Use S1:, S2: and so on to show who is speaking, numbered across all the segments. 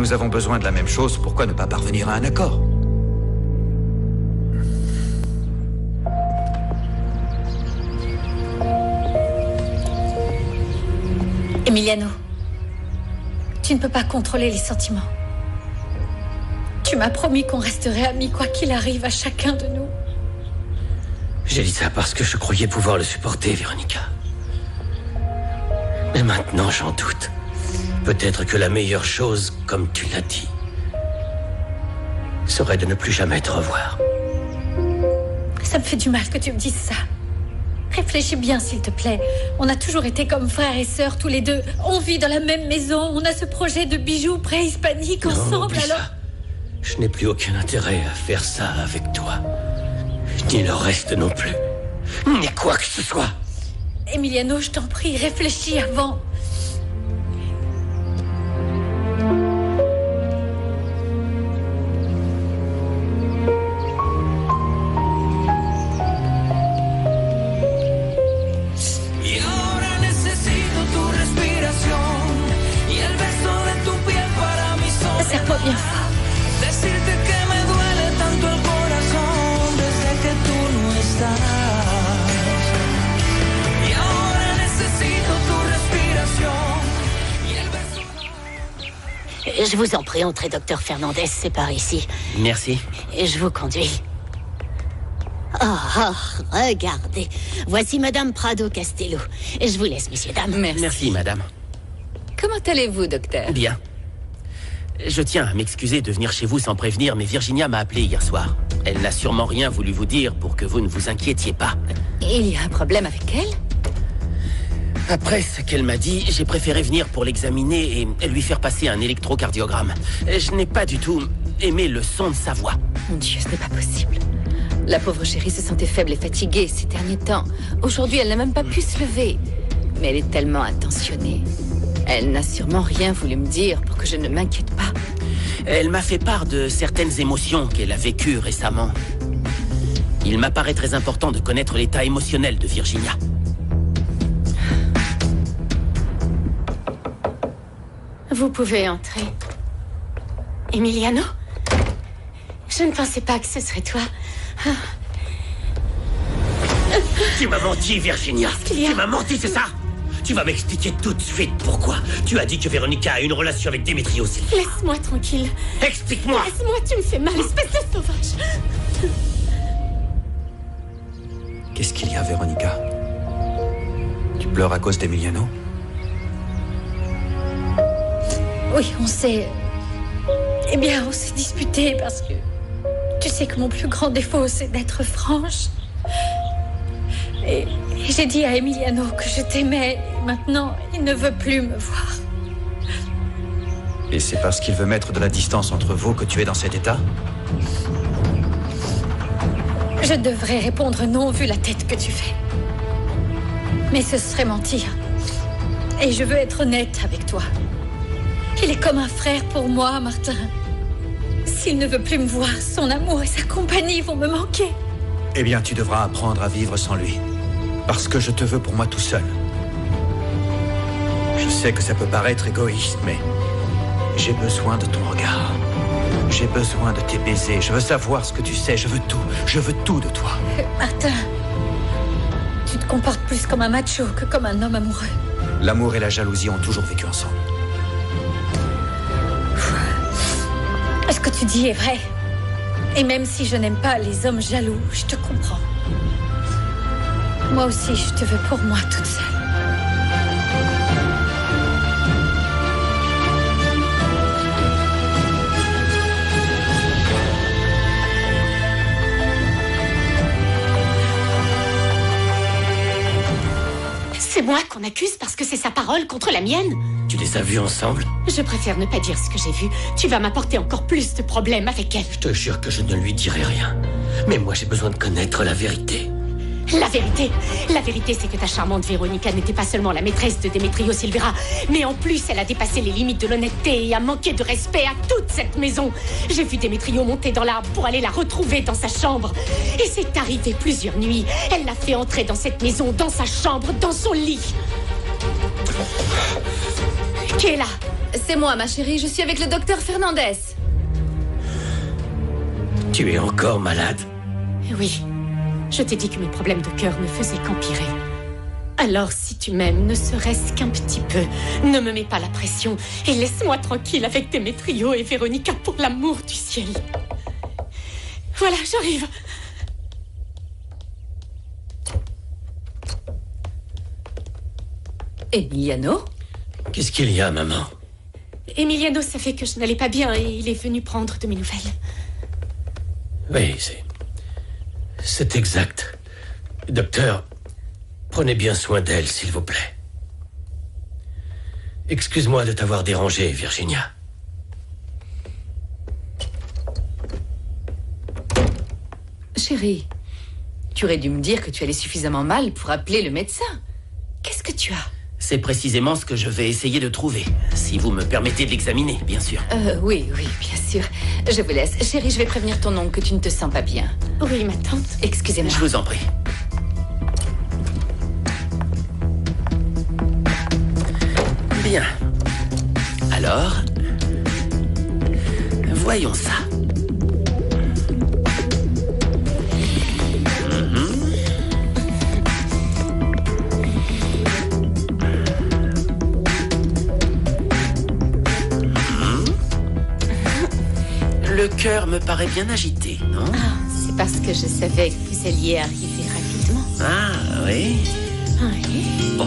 S1: nous avons besoin de la même chose, pourquoi ne pas parvenir à un accord?
S2: Emiliano, tu ne peux pas contrôler les sentiments. Tu m'as promis qu'on resterait amis quoi qu'il arrive à chacun de nous.
S3: J'ai dit ça parce que je croyais pouvoir le supporter, Véronica. Mais maintenant, j'en doute. Peut-être que la meilleure chose, comme tu l'as dit, serait de ne plus jamais te revoir.
S2: Ça me fait du mal que tu me dises ça. Réfléchis bien, s'il te plaît. On a toujours été comme frères et sœurs, tous les deux. On vit dans la même maison. On a ce projet de bijoux préhispaniques ensemble,
S3: oublie
S2: alors...
S3: ça. Je n'ai plus aucun intérêt à faire ça avec toi. Ni le reste non plus. Ni quoi que ce soit.
S2: Emiliano, je t'en prie, réfléchis avant. Serre-moi bien fort.
S4: Je vous en prie, entrez, docteur Fernandez, c'est par ici.
S3: Merci.
S4: Et je vous conduis. Oh, regardez. Voici Madame Prado Castello. Et je vous laisse, messieurs, dames.
S3: Merci, madame.
S5: Comment allez-vous, docteur?
S3: Bien. Je tiens à m'excuser de venir chez vous sans prévenir, mais Virginia m'a appelé hier soir. Elle n'a sûrement rien voulu vous dire pour que vous ne vous inquiétiez pas.
S5: Il y a un problème avec elle?
S3: Après ce qu'elle m'a dit, j'ai préféré venir pour l'examiner et lui faire passer un électrocardiogramme. Je n'ai pas du tout aimé le son de sa voix.
S5: Mon Dieu, ce n'est pas possible. La pauvre chérie se sentait faible et fatiguée ces derniers temps. Aujourd'hui, elle n'a même pas pu se lever. Mais elle est tellement attentionnée. Elle n'a sûrement rien voulu me dire pour que je ne m'inquiète pas.
S3: Elle m'a fait part de certaines émotions qu'elle a vécues récemment. Il m'apparaît très important de connaître l'état émotionnel de Virginia.
S4: Vous pouvez entrer. Emiliano? Je ne pensais pas que ce serait toi.
S3: Tu m'as menti, Virginia.
S4: Qu'est-ce qu'il y a?
S3: Tu m'as menti, c'est ça? Tu vas m'expliquer tout de suite pourquoi. Tu as dit que Véronica a une relation avec Démétrio Silvira.
S4: Laisse-moi tranquille.
S3: Explique-moi.
S4: Laisse-moi, tu me fais mal, espèce de sauvage.
S1: Qu'est-ce qu'il y a, Véronica? Tu pleures à cause d'Emiliano?
S2: Oui, on s'est... Eh bien, on s'est disputé parce que... Tu sais que mon plus grand défaut, c'est d'être franche. Et j'ai dit à Emiliano que je t'aimais. Et maintenant, il ne veut plus me voir.
S1: Et c'est parce qu'il veut mettre de la distance entre vous que tu es dans cet état?
S2: Je devrais répondre non, vu la tête que tu fais. Mais ce serait mentir. Et je veux être honnête avec toi. Il est comme un frère pour moi, Martin. S'il ne veut plus me voir, son amour et sa compagnie vont me manquer.
S1: Eh bien, tu devras apprendre à vivre sans lui. Parce que je te veux pour moi tout seul. Je sais que ça peut paraître égoïste, mais... j'ai besoin de ton regard. J'ai besoin de tes baisers. Je veux savoir ce que tu sais. Je veux tout. Je veux tout de toi.
S2: Martin, tu te comportes plus comme un macho que comme un homme amoureux.
S1: L'amour et la jalousie ont toujours vécu ensemble.
S2: Ce que tu dis est vrai. Et même si je n'aime pas les hommes jaloux, je te comprends. Moi aussi, je te veux pour moi toute seule.
S4: C'est moi qu'on accuse parce que c'est sa parole contre la mienne.
S3: Tu les as vus ensemble?
S4: Je préfère ne pas dire ce que j'ai vu. Tu vas m'apporter encore plus de problèmes avec elle.
S3: Je te jure que je ne lui dirai rien. Mais moi, j'ai besoin de connaître la vérité.
S4: La vérité, c'est que ta charmante Véronica n'était pas seulement la maîtresse de Démétrio Silvera, mais en plus, elle a dépassé les limites de l'honnêteté et a manqué de respect à toute cette maison. J'ai vu Démétrio monter dans l'arbre pour aller la retrouver dans sa chambre. Et c'est arrivé plusieurs nuits. Elle l'a fait entrer dans cette maison, dans sa chambre, dans son lit. Qui est là?
S5: C'est moi, ma chérie, je suis avec le docteur Fernandez.
S3: Tu es encore malade?
S4: Oui. Je t'ai dit que mes problèmes de cœur ne faisaient qu'empirer. Alors, si tu m'aimes, ne serait-ce qu'un petit peu, ne me mets pas la pression et laisse-moi tranquille avec Démétrio et Véronica pour l'amour du ciel. Voilà, j'arrive.
S5: Emiliano?
S3: Qu'est-ce qu'il y a, maman?
S4: Emiliano savait que je n'allais pas bien et il est venu prendre de mes nouvelles.
S3: Oui, c'est exact. Docteur, prenez bien soin d'elle, s'il vous plaît. Excuse-moi de t'avoir dérangé, Virginia.
S5: Chérie, tu aurais dû me dire que tu allais suffisamment mal pour appeler le médecin. Qu'est-ce que tu as?
S3: C'est précisément ce que je vais essayer de trouver. Si vous me permettez de l'examiner, bien sûr.
S5: Oui, bien sûr. Je vous laisse. Chérie, je vais prévenir ton oncle que tu ne te sens pas bien.
S4: Oui, ma tante.
S5: Excusez-moi.
S3: Je vous en prie. Bien. Alors, voyons ça. Le cœur me paraît bien agité, non?
S4: Ah, c'est parce que je savais que vous alliez arriver rapidement.
S3: Ah, oui?
S4: Oui.
S3: Oh.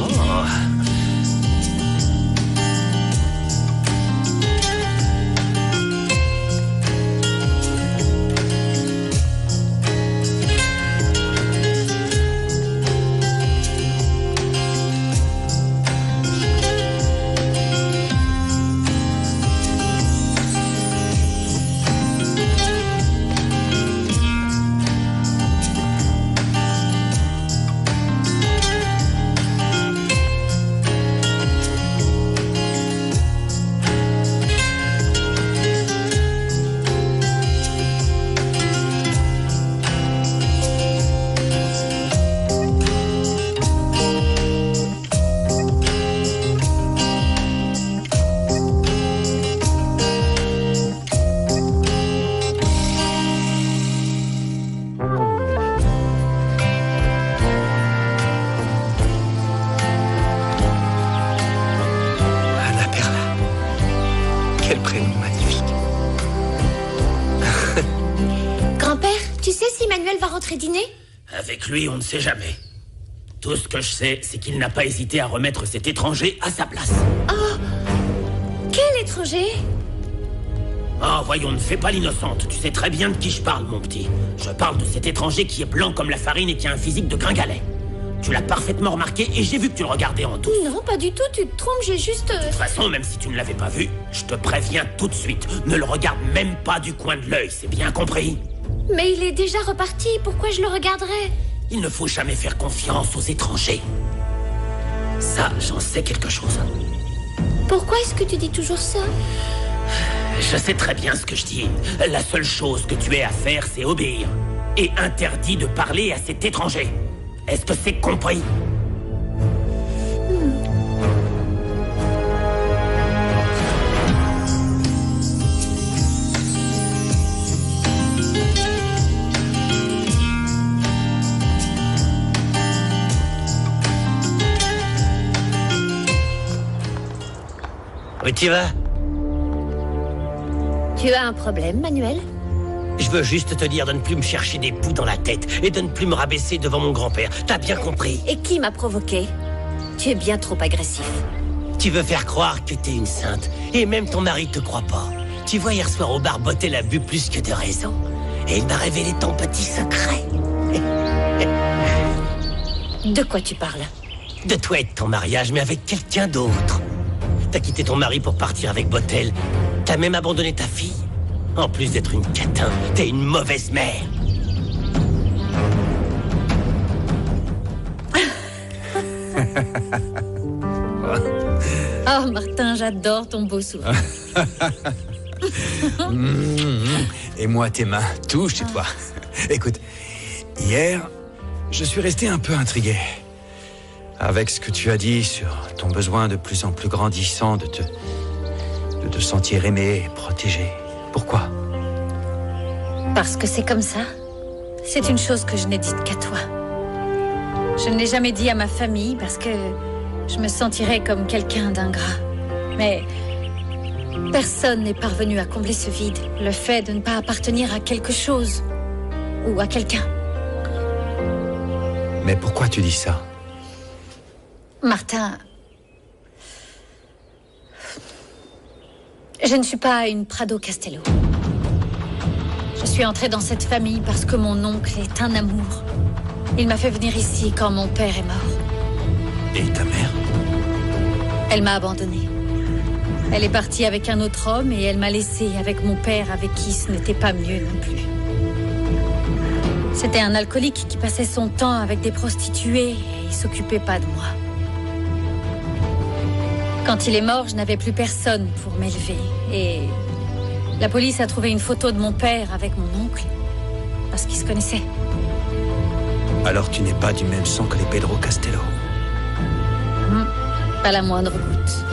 S1: Quel prénom magnifique.
S6: Grand-père, tu sais si Manuel va rentrer dîner?
S3: Avec lui, on ne sait jamais. Tout ce que je sais, c'est qu'il n'a pas hésité à remettre cet étranger à sa place.
S6: Oh, quel étranger?
S3: Oh, voyons, ne fais pas l'innocente. Tu sais très bien de qui je parle, mon petit. Je parle de cet étranger qui est blanc comme la farine et qui a un physique de gringalet. Tu l'as parfaitement remarqué et j'ai vu que tu le regardais en douce.
S6: Non, pas du tout, tu te trompes, j'ai juste...
S3: De toute façon, même si tu ne l'avais pas vu, je te préviens tout de suite. Ne le regarde même pas du coin de l'œil, c'est bien compris?
S6: Mais il est déjà reparti, pourquoi je le regarderais?
S3: Il ne faut jamais faire confiance aux étrangers. Ça, j'en sais quelque chose.
S6: Pourquoi est-ce que tu dis toujours ça?
S3: Je sais très bien ce que je dis. La seule chose que tu aies à faire, c'est obéir. Et interdit de parler à cet étranger. Est-ce que c'est compris? Où tu vas?
S6: Tu as un problème, Manuel?
S3: Je veux juste te dire de ne plus me chercher des poux dans la tête et de ne plus me rabaisser devant mon grand-père. T'as bien compris?
S6: Et qui m'a provoqué? Tu es bien trop agressif.
S3: Tu veux faire croire que t'es une sainte. Et même ton mari te croit pas. Tu vois, hier soir au bar, Botel a bu plus que de raison. Et il m'a révélé ton petit secret.
S6: De quoi tu parles?
S3: De toi et de ton mariage, mais avec quelqu'un d'autre. T'as quitté ton mari pour partir avec Botel. T'as même abandonné ta fille. En plus d'être une catin, t'es une mauvaise mère.
S2: Oh, Martin, j'adore ton beau sourire.
S1: Et moi, tes mains, tout chez toi. Écoute, hier, je suis resté un peu intrigué. Avec ce que tu as dit sur ton besoin de plus en plus grandissant de te sentir aimé et protégé. Pourquoi?
S2: Parce que c'est comme ça. C'est une chose que je n'ai dite qu'à toi. Je ne l'ai jamais dit à ma famille parce que je me sentirais comme quelqu'un d'ingrat. Mais personne n'est parvenu à combler ce vide. Le fait de ne pas appartenir à quelque chose ou à quelqu'un.
S1: Mais pourquoi tu dis ça?
S2: Martin, je ne suis pas une Prado Castello. Je suis entrée dans cette famille parce que mon oncle est un amour. Il m'a fait venir ici quand mon père est mort.
S1: Et ta mère?
S2: Elle m'a abandonnée. Elle est partie avec un autre homme et elle m'a laissée avec mon père avec qui ce n'était pas mieux non plus. C'était un alcoolique qui passait son temps avec des prostituées et il s'occupait pas de moi. Quand il est mort, je n'avais plus personne pour m'élever. Et la police a trouvé une photo de mon père avec mon oncle, parce qu'ils se connaissaient.
S1: Alors tu n'es pas du même sang que les Pedro Castello?
S2: Pas la moindre goutte.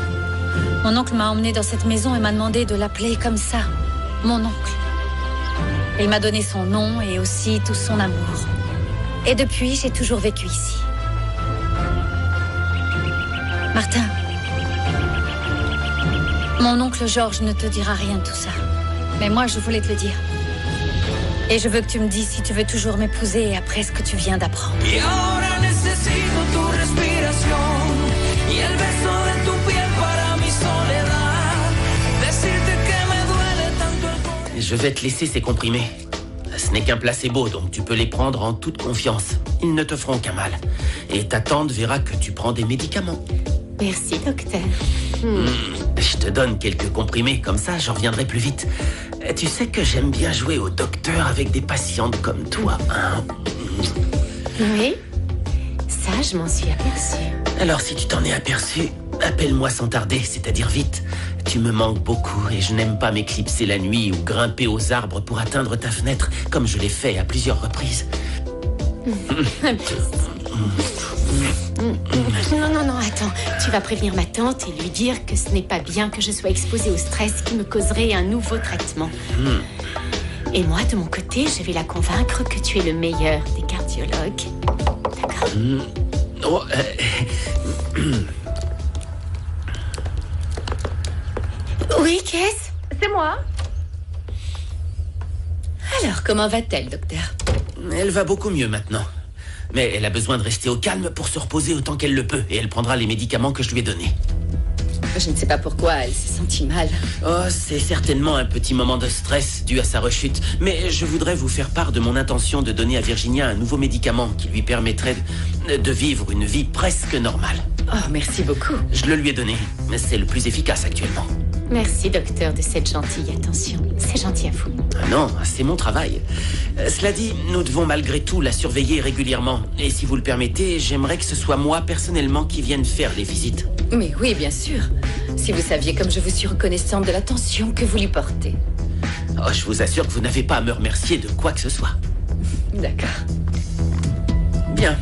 S2: Mon oncle m'a emmenée dans cette maison et m'a demandé de l'appeler comme ça, mon oncle. Il m'a donné son nom et aussi tout son amour. Et depuis, j'ai toujours vécu ici. Martin, mon oncle Georges ne te dira rien de tout ça. Mais moi, je voulais te le dire. Et je veux que tu me dises si tu veux toujours m'épouser après ce que tu viens d'apprendre.
S3: Je vais te laisser ces comprimés. Ce n'est qu'un placebo, donc tu peux les prendre en toute confiance. Ils ne te feront aucun mal. Et ta tante verra que tu prends des médicaments.
S4: Merci, docteur.
S3: Je te donne quelques comprimés, comme ça j'en reviendrai plus vite. Tu sais que j'aime bien jouer au docteur avec des patientes comme toi, hein?
S4: Oui, ça je m'en suis aperçue.
S3: Alors si tu t'en es aperçu, appelle-moi sans tarder, c'est-à-dire vite. Tu me manques beaucoup et je n'aime pas m'éclipser la nuit ou grimper aux arbres pour atteindre ta fenêtre, comme je l'ai fait à plusieurs reprises.
S4: Non, attends. Tu vas prévenir ma tante et lui dire que ce n'est pas bien que je sois exposée au stress qui me causerait un nouveau traitement. Et moi, de mon côté, je vais la convaincre que tu es le meilleur des cardiologues. D'accord? Oui, qu'est-ce?
S5: C'est moi. Alors, comment va-t-elle, docteur?
S3: Elle va beaucoup mieux maintenant. Mais elle a besoin de rester au calme pour se reposer autant qu'elle le peut. Et elle prendra les médicaments que je lui ai donnés.
S5: Je ne sais pas pourquoi elle s'est sentie mal.
S3: Oh, c'est certainement un petit moment de stress dû à sa rechute. Mais je voudrais vous faire part de mon intention de donner à Virginia un nouveau médicament qui lui permettrait de vivre une vie presque normale.
S5: Oh, merci beaucoup.
S3: Je le lui ai donné, mais c'est le plus efficace actuellement.
S4: Merci, docteur, de cette gentille attention. C'est gentil à vous.
S3: Ah non, c'est mon travail. Cela dit, nous devons malgré tout la surveiller régulièrement. Et si vous le permettez, j'aimerais que ce soit moi personnellement qui vienne faire les visites.
S5: Mais oui, bien sûr. Si vous saviez comme je vous suis reconnaissante de l'attention que vous lui portez.
S3: Oh, je vous assure que vous n'avez pas à me remercier de quoi que ce soit.
S5: D'accord.
S3: Bien.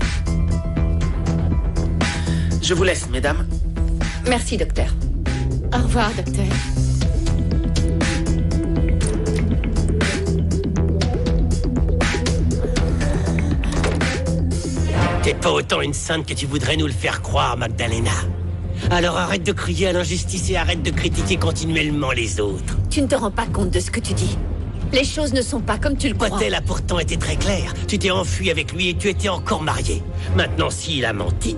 S3: Je vous laisse, mesdames.
S5: Merci, docteur.
S4: Au revoir, docteur.
S3: T'es pas autant une sainte que tu voudrais nous le faire croire, Magdalena. Alors arrête de crier à l'injustice et arrête de critiquer continuellement les autres.
S5: Tu ne te rends pas compte de ce que tu dis. Les choses ne sont pas comme tu le crois.
S3: Potel a pourtant été très clair. Tu t'es enfui avec lui et tu étais encore marié. Maintenant, s'il a menti,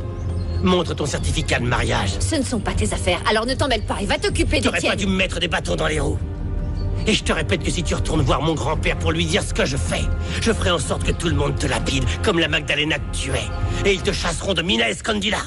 S3: montre ton certificat de mariage.
S5: Ce ne sont pas tes affaires, alors ne t'en mêle pas et va t'occuper des
S3: T'aurais
S5: tiennes.
S3: pas dû me mettre des bâtons dans les roues. Et je te répète que si tu retournes voir mon grand-père pour lui dire ce que je fais, je ferai en sorte que tout le monde te lapide, comme la Magdalena que tu es. Et ils te chasseront de Mina Escondida.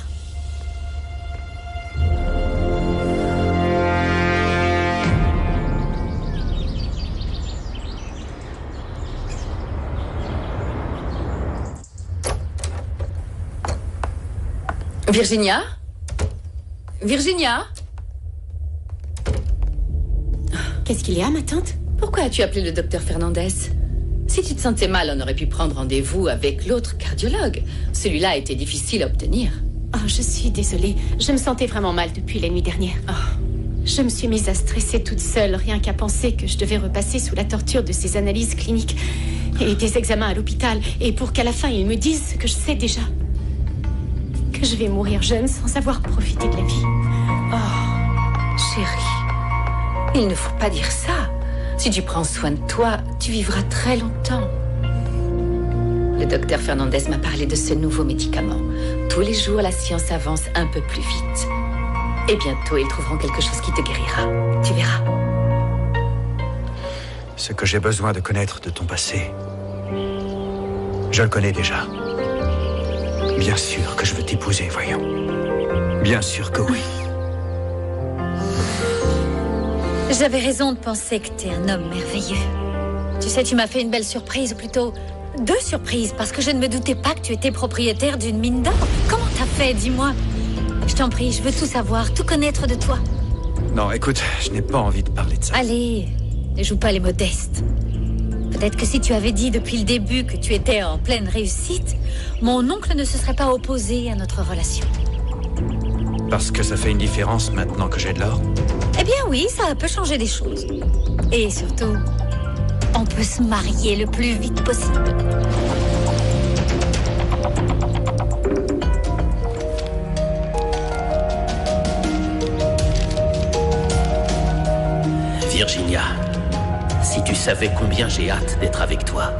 S5: Virginia? Virginia?
S4: Qu'est-ce qu'il y a, ma tante?
S5: Pourquoi as-tu appelé le docteur Fernandez? Si tu te sentais mal, on aurait pu prendre rendez-vous avec l'autre cardiologue. Celui-là a été difficile à obtenir.
S4: Oh, je suis désolée. Je me sentais vraiment mal depuis la nuit dernière. Je me suis mise à stresser toute seule, rien qu'à penser que je devais repasser sous la torture de ces analyses cliniques et des examens à l'hôpital, et pour qu'à la fin ils me disent ce que je sais déjà. Que je vais mourir jeune sans avoir profité de la vie.
S5: Oh, chérie, il ne faut pas dire ça. Si tu prends soin de toi, tu vivras très longtemps. Le docteur Fernandez m'a parlé de ce nouveau médicament. Tous les jours, la science avance un peu plus vite. Et bientôt, ils trouveront quelque chose qui te guérira. Tu verras.
S1: Ce que j'ai besoin de connaître de ton passé, je le connais déjà. Bien sûr que je veux t'épouser, voyons. Bien sûr que oui.
S2: J'avais raison de penser que t'es un homme merveilleux. Tu sais, tu m'as fait une belle surprise, ou plutôt 2 surprises, parce que je ne me doutais pas que tu étais propriétaire d'une mine d'or. Comment t'as fait, dis-moi? Je t'en prie, je veux tout savoir, tout connaître de toi.
S1: Non, écoute, je n'ai pas envie de parler de ça.
S2: Allez, ne joue pas les modestes. Peut-être que si tu avais dit depuis le début que tu étais en pleine réussite, mon oncle ne se serait pas opposé à notre relation.
S1: Parce que ça fait une différence maintenant que j'ai de l'or?
S2: Eh bien oui, ça peut changer des choses. Et surtout, on peut se marier le plus vite possible.
S3: Virginia, si tu savais combien j'ai hâte d'être avec toi.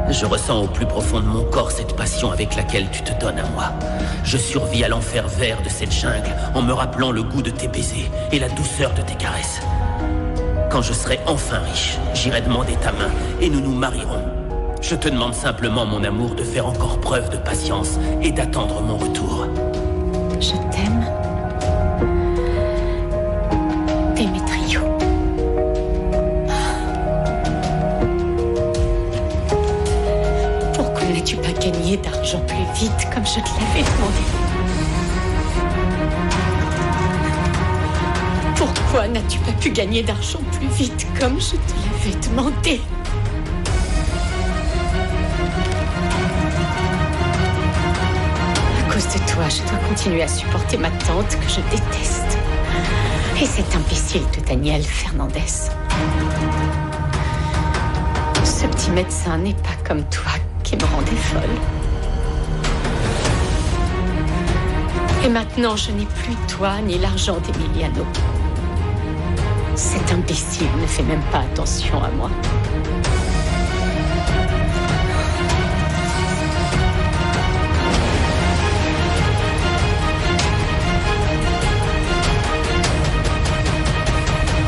S3: Je ressens au plus profond de mon corps cette passion avec laquelle tu te donnes à moi. Je survis à l'enfer vert de cette jungle en me rappelant le goût de tes baisers et la douceur de tes caresses. Quand je serai enfin riche, j'irai demander ta main et nous nous marierons. Je te demande simplement, mon amour, de faire encore preuve de patience et d'attendre mon retour.
S4: Je t'aime. Démétrio. Pourquoi n'as-tu pas gagné d'argent plus vite comme je te l'avais demandé? Pourquoi n'as-tu pas pu gagner d'argent plus vite comme je te l'avais demandé? À cause de toi, je dois continuer à supporter ma tante que je déteste. Et cet imbécile de Daniel Fernandez. Ce petit médecin n'est pas comme toi qui me rendait folle. Et maintenant, je n'ai plus toi ni l'argent d'Emiliano. Cet imbécile ne fait même pas attention à moi.